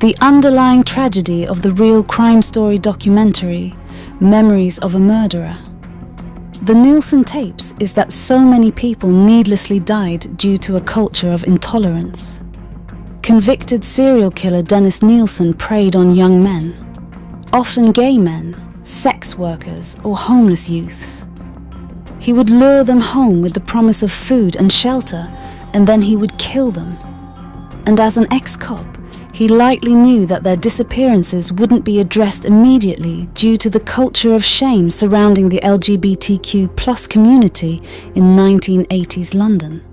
The underlying tragedy of the real crime story documentary, Memories of a Murderer. The Nielsen tapes is that so many people needlessly died due to a culture of intolerance. Convicted serial killer Dennis Nielsen preyed on young men, often gay men, sex workers, or homeless youths. He would lure them home with the promise of food and shelter, and then he would kill them. And as an ex-cop, he likely knew that their disappearances wouldn't be addressed immediately due to the culture of shame surrounding the LGBTQ+ community in 1980s London.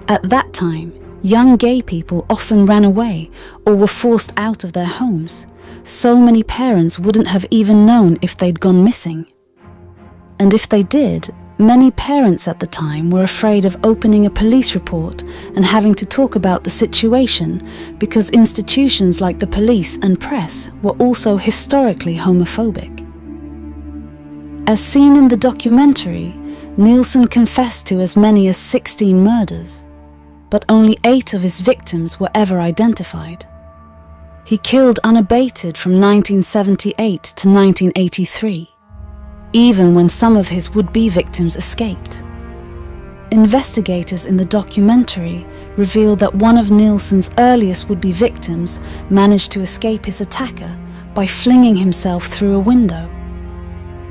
At that time, young gay people often ran away or were forced out of their homes. So many parents wouldn't have even known if they'd gone missing. And if they did, many parents at the time were afraid of opening a police report and having to talk about the situation because institutions like the police and press were also historically homophobic. As seen in the documentary, Nielsen confessed to as many as 16 murders, but only 8 of his victims were ever identified. He killed unabated from 1978 to 1983. Even when some of his would-be victims escaped. Investigators in the documentary revealed that one of Nielsen's earliest would-be victims managed to escape his attacker by flinging himself through a window,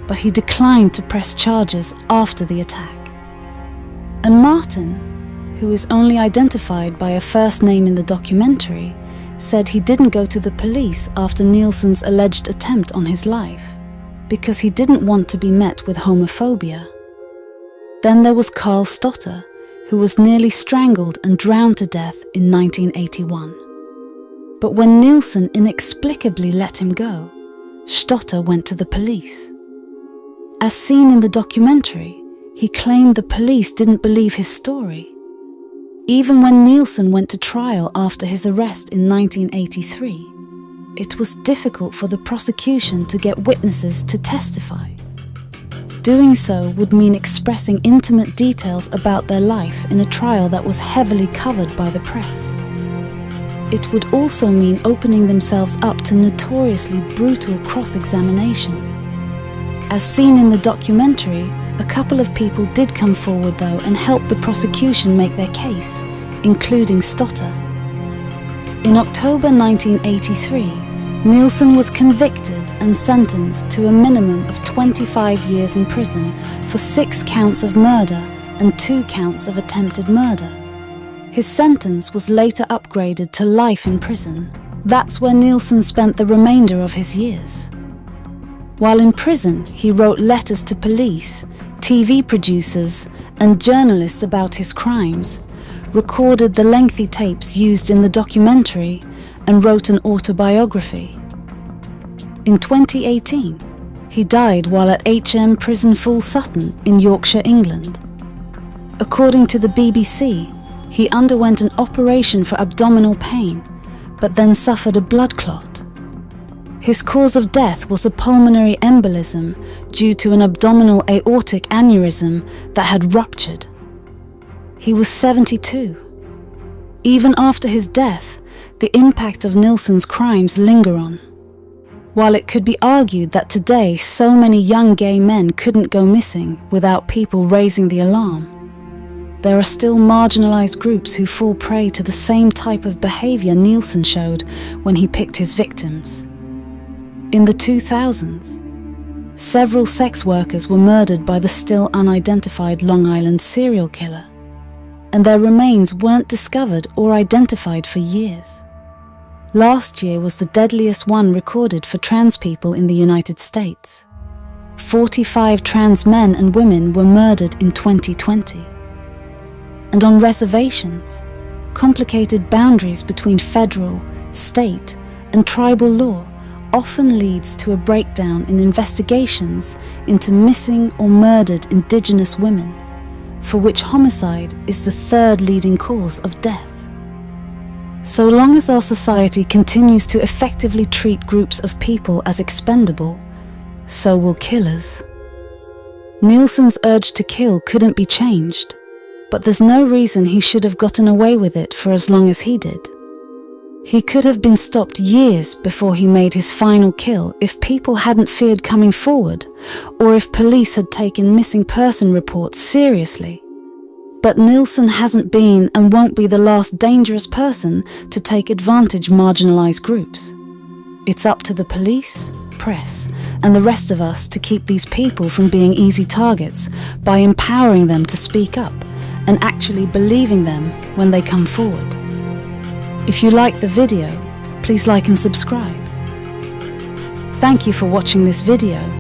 but he declined to press charges after the attack. And Martin, who is only identified by a first name in the documentary, said he didn't go to the police after Nielsen's alleged attempt on his life, because he didn't want to be met with homophobia. Then there was Carl Stotter, who was nearly strangled and drowned to death in 1981. But when Nielsen inexplicably let him go, Stotter went to the police. As seen in the documentary, he claimed the police didn't believe his story. Even when Nielsen went to trial after his arrest in 1983, it was difficult for the prosecution to get witnesses to testify. Doing so would mean expressing intimate details about their life in a trial that was heavily covered by the press. It would also mean opening themselves up to notoriously brutal cross-examination. As seen in the documentary, a couple of people did come forward though and help the prosecution make their case, including Stotter. In October 1983, Nielsen was convicted and sentenced to a minimum of 25 years in prison for 6 counts of murder and 2 counts of attempted murder. His sentence was later upgraded to life in prison. That's where Nielsen spent the remainder of his years. While in prison, he wrote letters to police, TV producers, and journalists about his crimes, recorded the lengthy tapes used in the documentary, and wrote an autobiography. In 2018, he died while at HM Prison Full Sutton in Yorkshire, England. According to the BBC, he underwent an operation for abdominal pain, but then suffered a blood clot. His cause of death was a pulmonary embolism due to an abdominal aortic aneurysm that had ruptured. He was 72. Even after his death, the impact of Nielsen's crimes linger on. While it could be argued that today so many young gay men couldn't go missing without people raising the alarm, there are still marginalized groups who fall prey to the same type of behavior Nielsen showed when he picked his victims. In the 2000s, several sex workers were murdered by the still unidentified Long Island serial killer, and their remains weren't discovered or identified for years. Last year was the deadliest one recorded for trans people in the United States. 45 trans men and women were murdered in 2020. And on reservations, complicated boundaries between federal, state, and tribal law often leads to a breakdown in investigations into missing or murdered Indigenous women, for which homicide is the 3rd leading cause of death. So long as our society continues to effectively treat groups of people as expendable, so will killers. Nielsen's urge to kill couldn't be changed, but there's no reason he should have gotten away with it for as long as he did. He could have been stopped years before he made his final kill if people hadn't feared coming forward, or if police had taken missing person reports seriously. But Nilsen hasn't been and won't be the last dangerous person to take advantage of marginalised groups. It's up to the police, press, and the rest of us to keep these people from being easy targets by empowering them to speak up and actually believing them when they come forward. If you like the video, please like and subscribe. Thank you for watching this video.